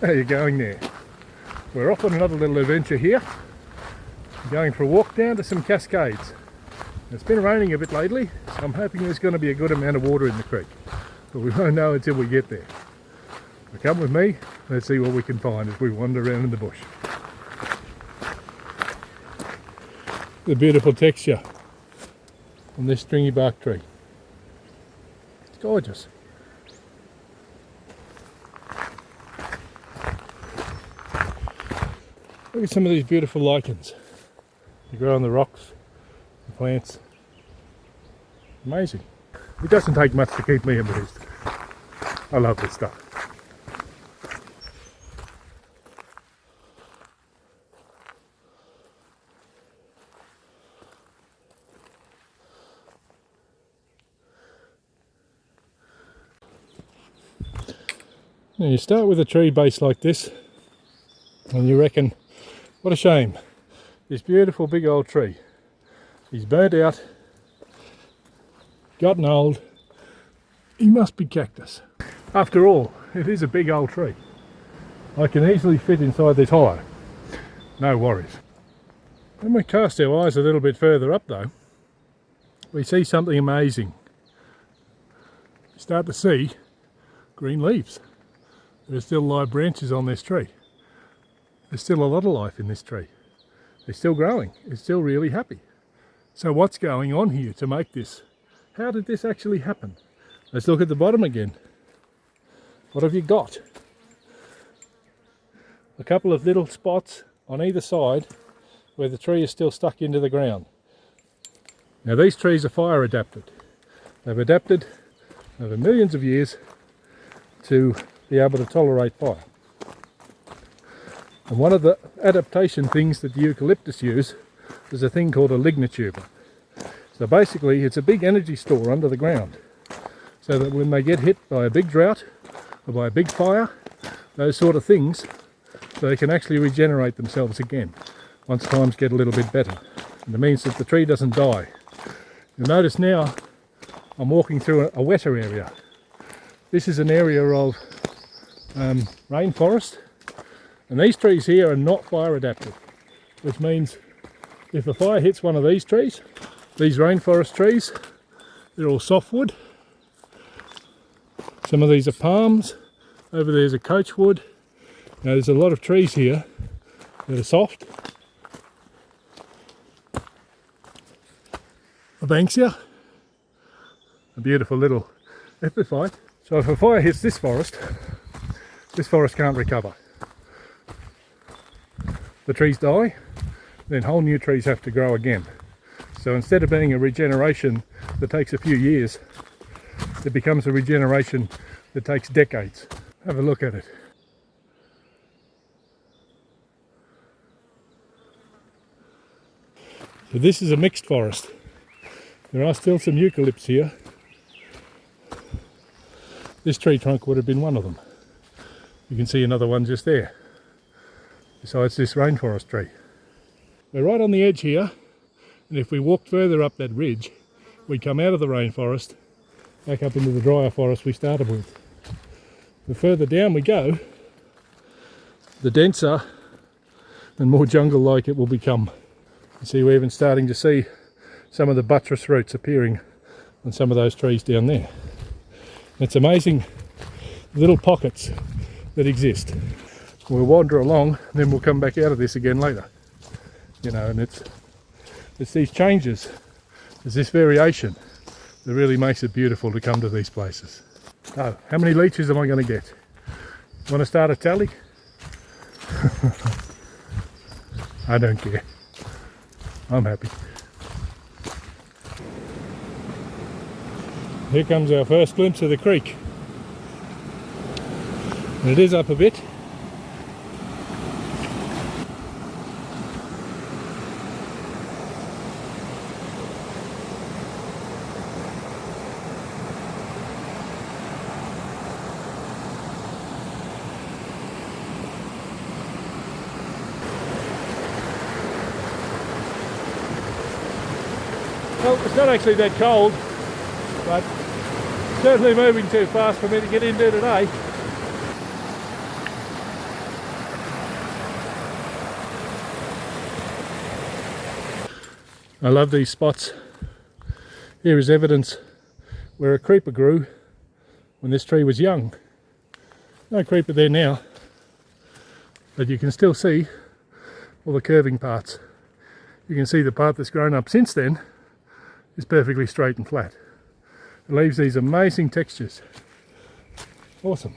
How are you going there? We're off on another little adventure here. We're going for a walk down to some Cascades. It's been raining a bit lately, so I'm hoping there's going to be a good amount of water in the creek. But we won't know until we get there. So come with me, let's see what we can find as we wander around in the bush. The beautiful texture on this stringy bark tree. It's gorgeous. Look at some of these beautiful lichens. They grow on the rocks, the plants. Amazing. It doesn't take much to keep me amused. I love this stuff. Now you start with a tree base like this and you reckon, what a shame, this beautiful big old tree, he's burnt out, gotten old, he must be cactus. After all, it is a big old tree. I can easily fit inside this hollow, no worries. When we cast our eyes a little bit further up though, we see something amazing. You start to see green leaves. There are still live branches on this tree. There's still a lot of life in this tree. They're still growing. It's still really happy. So what's going on here to make this? How did this actually happen? Let's look at the bottom again. What have you got? A couple of little spots on either side where the tree is still stuck into the ground. Now these trees are fire adapted. They've adapted over millions of years to be able to tolerate fire. And one of the adaptation things that the eucalyptus use is a thing called a lignituber. So basically it's a big energy store under the ground, so that when they get hit by a big drought or by a big fire, those sort of things, they can actually regenerate themselves again once times get a little bit better. And it means that the tree doesn't die. You'll notice now I'm walking through a wetter area. This is an area of rainforest, and these trees here are not fire adapted, which means if a fire hits one of these trees, these rainforest trees, they're all softwood. Some of these are palms, over there's a coachwood. Now there's a lot of trees here that are soft. A banksia, a beautiful little epiphyte. So if a fire hits this forest can't recover. The trees die, then whole new trees have to grow again. So instead of being a regeneration that takes a few years, it becomes a regeneration that takes decades. Have a look at it. So this is a mixed forest. There are still some eucalypts here. This tree trunk would have been one of them. You can see another one just there, besides this rainforest tree. We're right on the edge here, and if we walked further up that ridge, we'd come out of the rainforest, back up into the drier forest we started with. The further down we go, the denser and more jungle-like it will become. You see, we're even starting to see some of the buttress roots appearing on some of those trees down there. It's amazing little pockets that exist. We'll wander along, then we'll come back out of this again later. You know, and it's these changes, there's this variation that really makes it beautiful to come to these places. Oh, how many leeches am I going to get? Want to start a tally? I don't care. I'm happy. Here comes our first glimpse of the creek. And it is up a bit. Well, it's not actually that cold, but certainly moving too fast for me to get into today. I love these spots. Here is evidence where a creeper grew when this tree was young. No creeper there now, but you can still see all the curving parts. You can see the part that's grown up since then is perfectly straight and flat. It leaves these amazing textures. Awesome.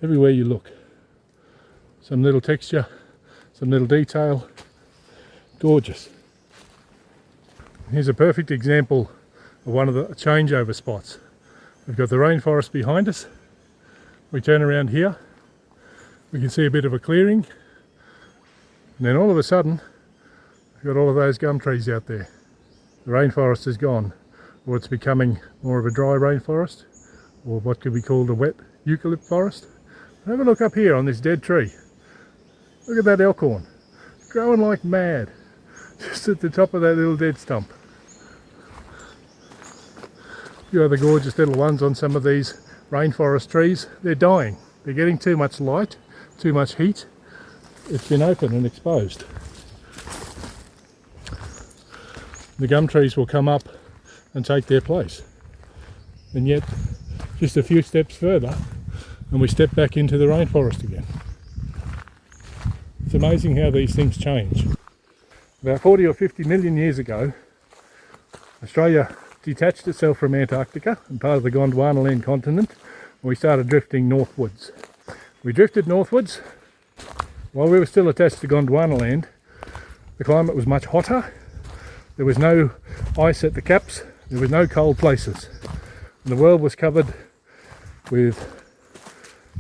Everywhere you look, some little texture, some little detail. Gorgeous. Here's a perfect example of one of the changeover spots. We've got the rainforest behind us. We turn around here, we can see a bit of a clearing, and then all of a sudden we've got all of those gum trees out there. The rainforest is gone, or it's becoming more of a dry rainforest, or what could be called a wet eucalypt forest. Have a look up here on this dead tree. Look at that elkhorn, growing like mad, just at the top of that little dead stump. A few other gorgeous little ones on some of these rainforest trees. They're dying. They're getting too much light, too much heat. It's been open and exposed. The gum trees will come up and take their place. And yet, just a few steps further, and we step back into the rainforest again. It's amazing how these things change. About 40 or 50 million years ago, Australia detached itself from Antarctica and part of the Gondwanaland continent, and we started drifting northwards. We drifted northwards. While we were still attached to Gondwanaland, the climate was much hotter. There was no ice at the caps. There was no cold places. And the world was covered with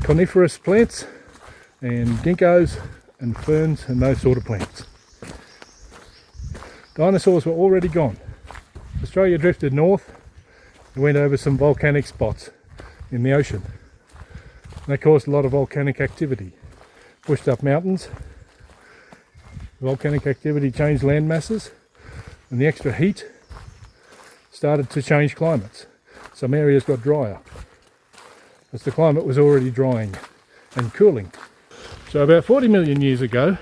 coniferous plants and ginkgos and ferns and those sort of plants. Dinosaurs were already gone. Australia drifted north and went over some volcanic spots in the ocean. That caused a lot of volcanic activity. Pushed up mountains. Volcanic activity changed land masses, and the extra heat started to change climates. Some areas got drier, as the climate was already drying and cooling. So about 40 million years ago,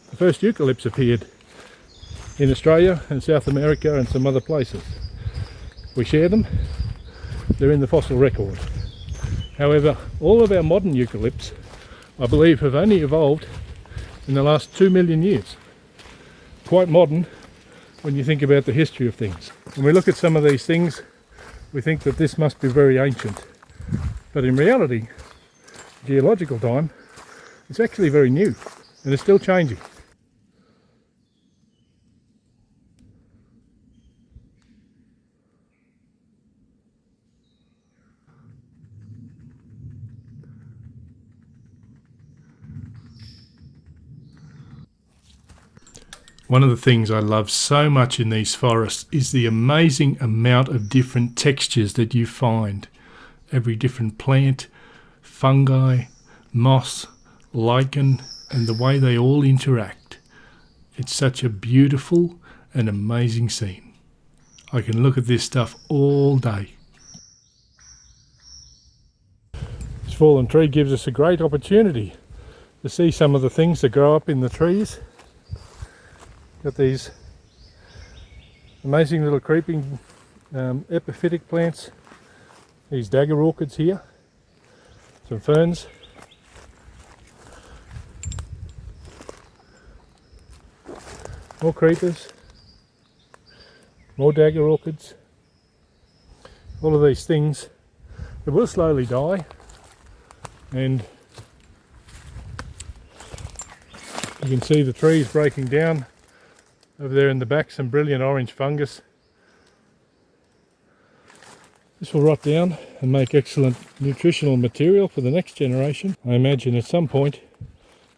the first eucalypts appeared in Australia and South America and some other places. We share them. They're in the fossil record. However, all of our modern eucalypts, I believe, have only evolved in the last 2 million years. Quite modern when you think about the history of things. When we look at some of these things, we think that this must be very ancient. But in reality, geological time, it's actually very new, and it's still changing. One of the things I love so much in these forests is the amazing amount of different textures that you find. Every different plant, fungi, moss, lichen, and the way they all interact. It's such a beautiful and amazing scene. I can look at this stuff all day. This fallen tree gives us a great opportunity to see some of the things that grow up in the trees. Got these amazing little creeping epiphytic plants, these dagger orchids here, some ferns, more creepers, more dagger orchids. All of these things that will slowly die, and you can see the trees breaking down. Over there in the back, some brilliant orange fungus. This will rot down and make excellent nutritional material for the next generation. I imagine at some point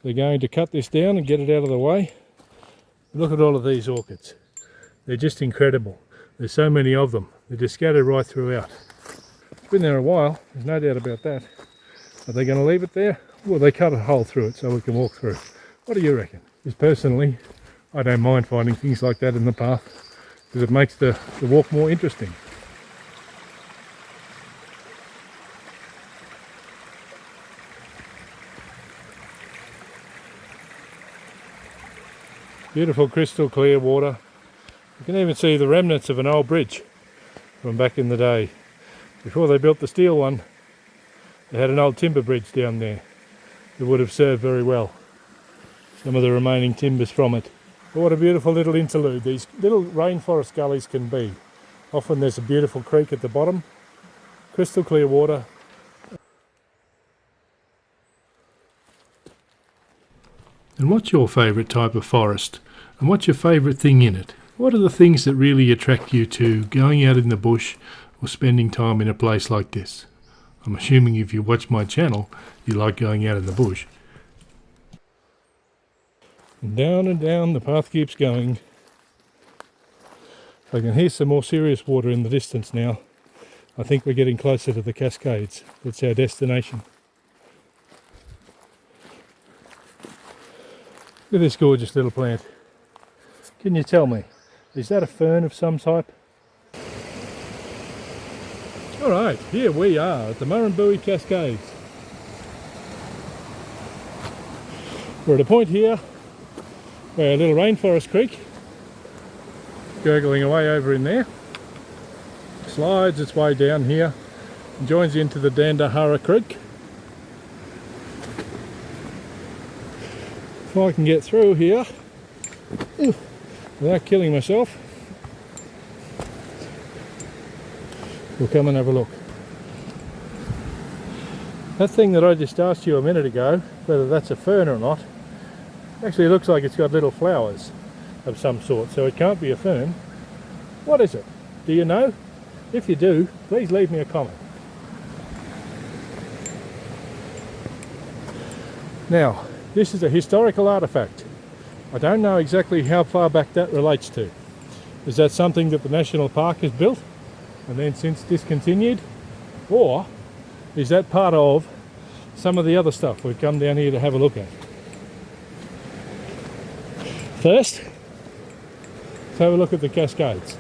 they're going to cut this down and get it out of the way. Look at all of these orchids. They're just incredible. There's so many of them. They're just scattered right throughout. It's been there a while, there's no doubt about that. Are they going to leave it there? Well, they cut a hole through it so we can walk through. What do you reckon? Because personally, I don't mind finding things like that in the path because it makes the walk more interesting. Beautiful crystal clear water. You can even see the remnants of an old bridge from back in the day. Before they built the steel one, they had an old timber bridge down there that would have served very well. Some of the remaining timbers from it. But what a beautiful little interlude these little rainforest gullies can be. Often there's a beautiful creek at the bottom, crystal clear water. And what's your favourite type of forest? And what's your favourite thing in it? What are the things that really attract you to going out in the bush or spending time in a place like this? I'm assuming if you watch my channel, you like going out in the bush. And down the path keeps going. I can hear some more serious water in the distance now. I think we're getting closer to the Cascades. That's our destination. Look at this gorgeous little plant. Can you tell me, is that a fern of some type? Alright, here we are at the Murrumbidgee Cascades. We're at a point here where a little rainforest creek, gurgling away over in there, slides its way down here and joins into the Dandahara Creek. If I can get through here without killing myself, we'll come and have a look. That thing that I just asked you a minute ago, whether that's a fern or not, actually looks like it's got little flowers of some sort, so it can't be a fern. What is it? Do you know? If you do, please leave me a comment. Now, this is a historical artefact. I don't know exactly how far back that relates to. Is that something that the National Park has built and then since discontinued? Or is that part of some of the other stuff we've come down here to have a look at? First, let's have a look at the Cascades.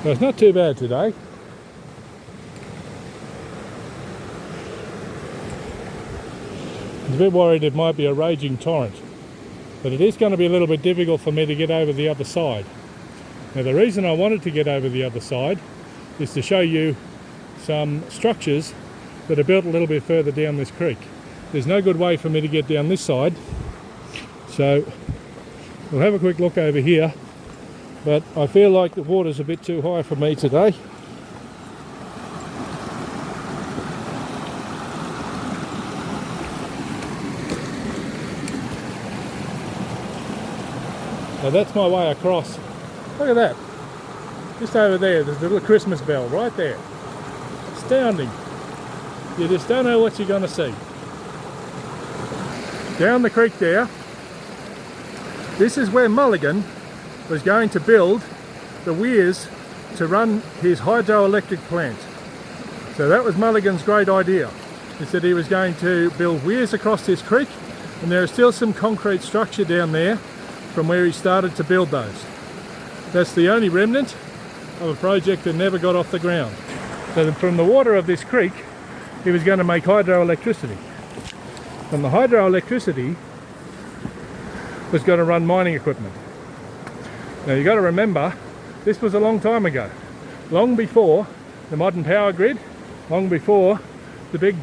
Well, it's not too bad today. I was a bit worried it might be a raging torrent, but it is going to be a little bit difficult for me to get over the other side. Now the reason I wanted to get over the other side is to show you some structures that are built a little bit further down this creek. There's no good way for me to get down this side, so we'll have a quick look over here. But I feel like the water's a bit too high for me today. Now that's my way across. Look at that. Just over there, there's the little Christmas bell right there. Astounding. You just don't know what you're going to see. Down the creek there, this is where Mulligan was going to build the weirs to run his hydroelectric plant. So that was Mulligan's great idea. He said he was going to build weirs across this creek, and there is still some concrete structure down there from where he started to build those. That's the only remnant of a project that never got off the ground. So from the water of this creek, he was going to make hydroelectricity. And the hydroelectricity was going to run mining equipment. Now you've got to remember, this was a long time ago, long before the modern power grid, long before the big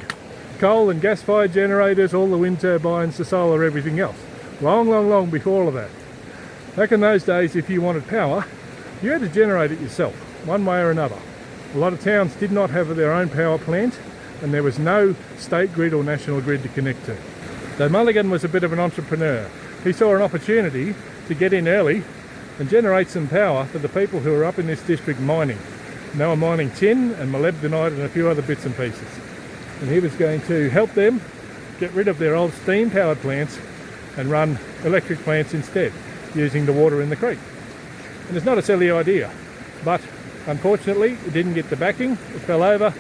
coal and gas-fired generators, all the wind turbines, the solar, everything else. Long before all of that. Back in those days, if you wanted power, you had to generate it yourself, one way or another. A lot of towns did not have their own power plant, and there was no state grid or national grid to connect to. So Mulligan was a bit of an entrepreneur. He saw an opportunity to get in early and generate some power for the people who were up in this district mining. And they were mining tin and molybdenite and a few other bits and pieces. And he was going to help them get rid of their old steam powered plants and run electric plants instead, using the water in the creek. And it's not a silly idea, but unfortunately it didn't get the backing, it fell over,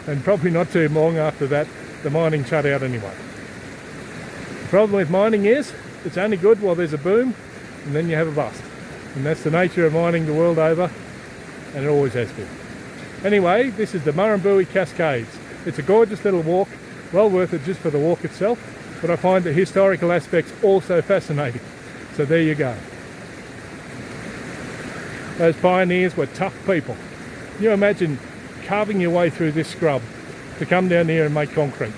and probably not too long after that the mining shut out anyway. The problem with mining is it's only good while there's a boom, and then you have a bust. And that's the nature of mining the world over, and it always has been. Anyway, this is the Murrumbidgee Cascades. It's a gorgeous little walk, well worth it just for the walk itself, but I find the historical aspects also fascinating. So there you go. Those pioneers were tough people. Can you imagine carving your way through this scrub to come down here and make concrete?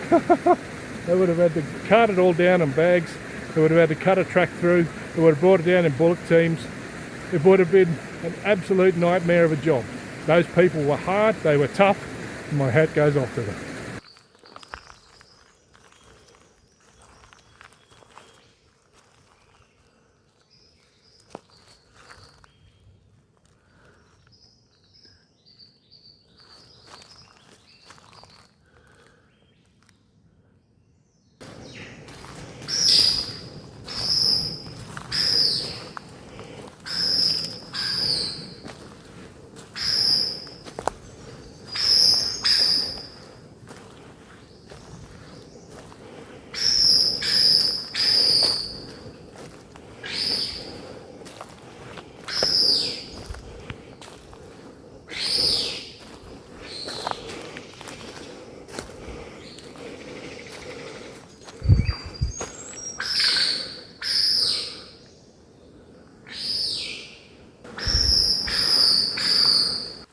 They would have had to cart it all down in bags. They would have had to cut a track through. They would have brought it down in bullock teams. It would have been an absolute nightmare of a job. Those people were hard, they were tough, and my hat goes off to them.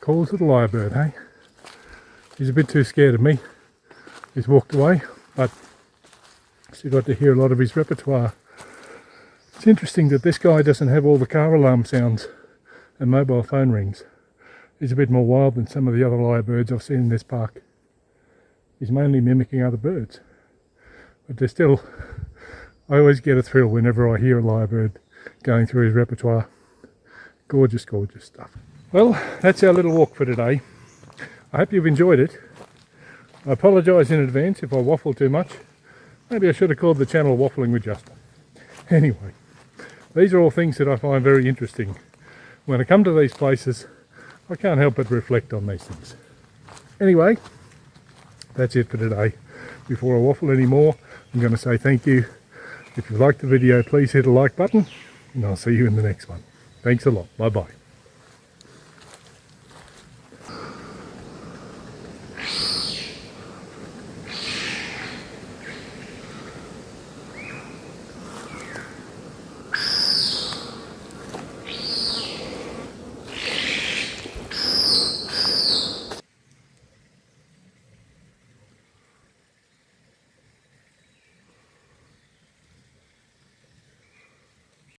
Calls to the lyrebird, hey? He's a bit too scared of me. He's walked away, but still got to hear a lot of his repertoire. It's interesting that this guy doesn't have all the car alarm sounds and mobile phone rings. He's a bit more wild than some of the other lyrebirds I've seen in this park. He's mainly mimicking other birds. But there's still, I always get a thrill whenever I hear a lyrebird going through his repertoire. Gorgeous, gorgeous stuff. Well, that's our little walk for today. I hope you've enjoyed it. I apologise in advance if I waffle too much. Maybe I should have called the channel Waffling with Justin. Anyway, these are all things that I find very interesting. When I come to these places, I can't help but reflect on these things. Anyway, that's it for today. Before I waffle anymore, I'm going to say thank you. If you liked the video, please hit a like button, and I'll see you in the next one. Thanks a lot. Bye-bye.